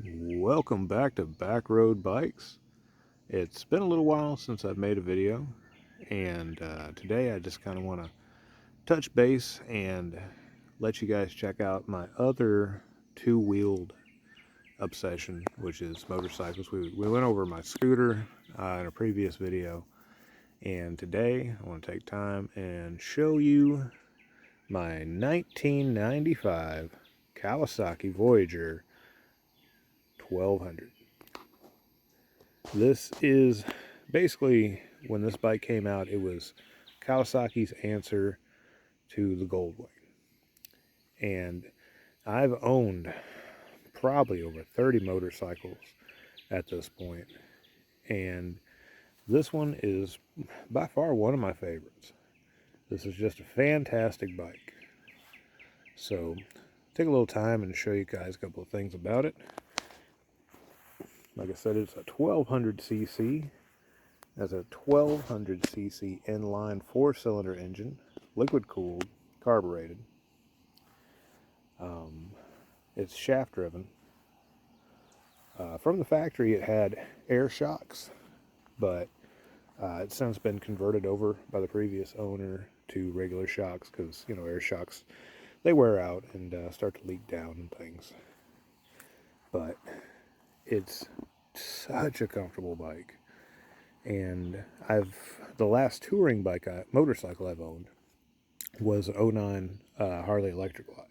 Welcome back to Backroad Bikes. It's been a little while since I've made a video, and today I just kind of want to touch base and let you guys check out my other two-wheeled obsession, which is motorcycles. We went over my scooter in a previous video, and today I want to take time and show you my 1995 Kawasaki Voyager 1200. This is basically, when this bike came out, it was Kawasaki's answer to the Goldwing. And I've owned probably over 30 motorcycles at this point. And this one is by far one of my favorites. This is just a fantastic bike. So, take a little time and show you guys a couple of things about it. Like I said, it's a 1200cc. Has a 1200cc inline four-cylinder engine, liquid-cooled, carbureted. It's shaft-driven. From the factory, it had air shocks, but it's since been converted over by the previous owner to regular shocks because, air shocks, they wear out and start to leak down and things. But it's such a comfortable bike. And the last touring motorcycle I've owned was an '09 Harley Electric Glide.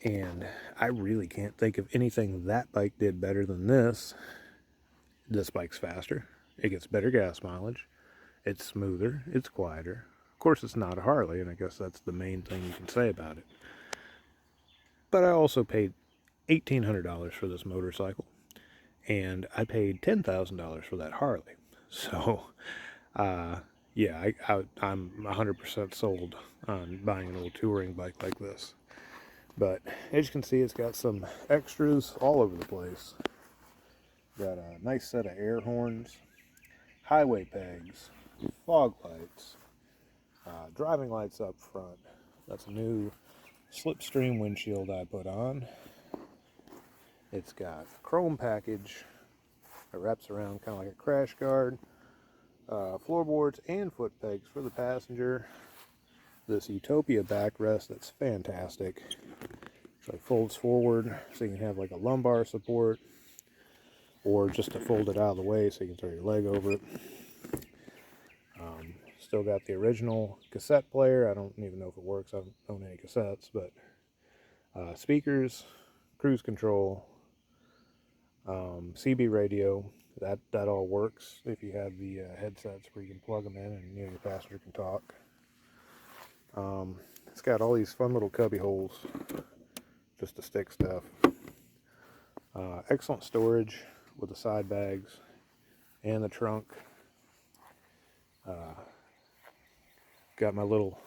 And I really can't think of anything that bike did better than this. This bike's faster. It gets better gas mileage. It's smoother. It's quieter. Of course, it's not a Harley, and I guess that's the main thing you can say about it. But I also paid $1,800 for this motorcycle. And I paid $10,000 for that Harley. So, yeah, I'm 100% sold on buying an old touring bike like this. But as you can see, it's got some extras all over the place. Got a nice set of air horns, highway pegs, fog lights, driving lights up front. That's a new slipstream windshield I put on. It's got a chrome package that wraps around kind of like a crash guard, floorboards and foot pegs for the passenger. This Utopia backrest that's fantastic. It folds forward so you can have like a lumbar support, or just to fold it out of the way so you can throw your leg over it. Still got the original cassette player. I don't even know if it works. I don't own any cassettes, but speakers, cruise control, CB radio, that all works if you have the headsets where you can plug them in and your passenger can talk. It's got all these fun little cubby holes just to stick stuff. Excellent storage with the side bags and the trunk. Got my little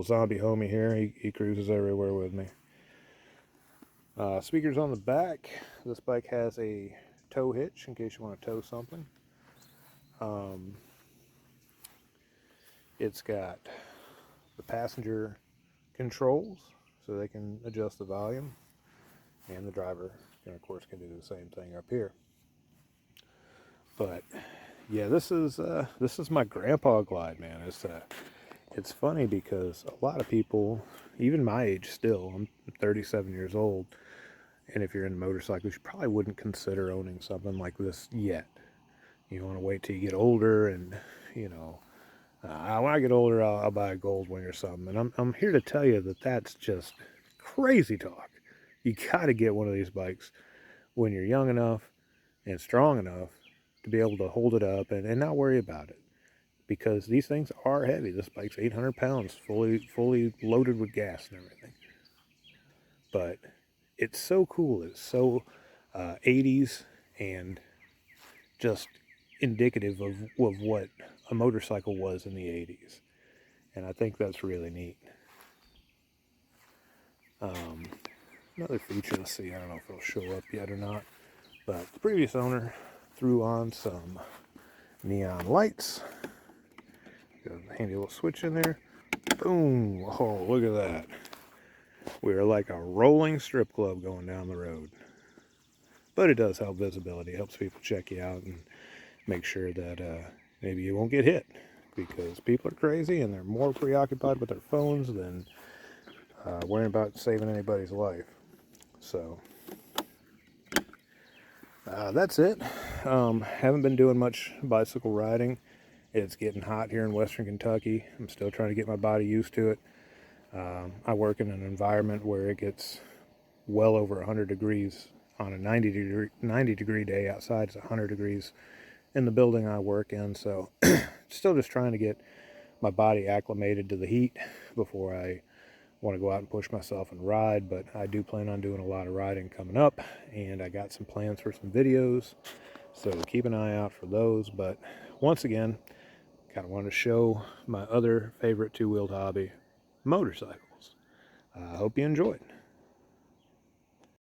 zombie homie here. He cruises everywhere with me. Speakers on the back. This bike has a tow hitch in case you want to tow something. It's got the passenger controls so they can adjust the volume, and the driver, of course, can do the same thing up here. But yeah, this is my grandpa glide, man. It's funny because a lot of people, even my age still, I'm 37 years old, and if you're into motorcycles, you probably wouldn't consider owning something like this yet. You want to wait till you get older, and when I get older, I'll buy a Goldwing or something. And I'm here to tell you that that's just crazy talk. You got to get one of these bikes when you're young enough and strong enough to be able to hold it up and not worry about it. Because these things are heavy. This bike's 800 pounds, fully loaded with gas and everything. But it's so cool. It's so 80s and just indicative of what a motorcycle was in the 80s. And I think that's really neat. Another feature, let's see, I don't know if it'll show up yet or not, but the previous owner threw on some neon lights. Got a handy little switch in there. Boom! Oh, look at that. We are like a rolling strip club going down the road. but it does help visibility. It helps people check you out and make sure that maybe you won't get hit, because people are crazy and they're more preoccupied with their phones than worrying about saving anybody's life. So that's it. Haven't been doing much bicycle riding. It's getting hot here in Western Kentucky. I'm still trying to get my body used to it. I work in an environment where it gets well over 100 degrees on a 90 degree day. Outside it's 100 degrees in the building I work in, so still just trying to get my body acclimated to the heat before I want to go out and push myself and ride. But I do plan on doing a lot of riding coming up, and I got some plans for some videos, so keep an eye out for those. But once again, kind of wanted to show my other favorite two-wheeled hobby, motorcycles. I hope you enjoyed.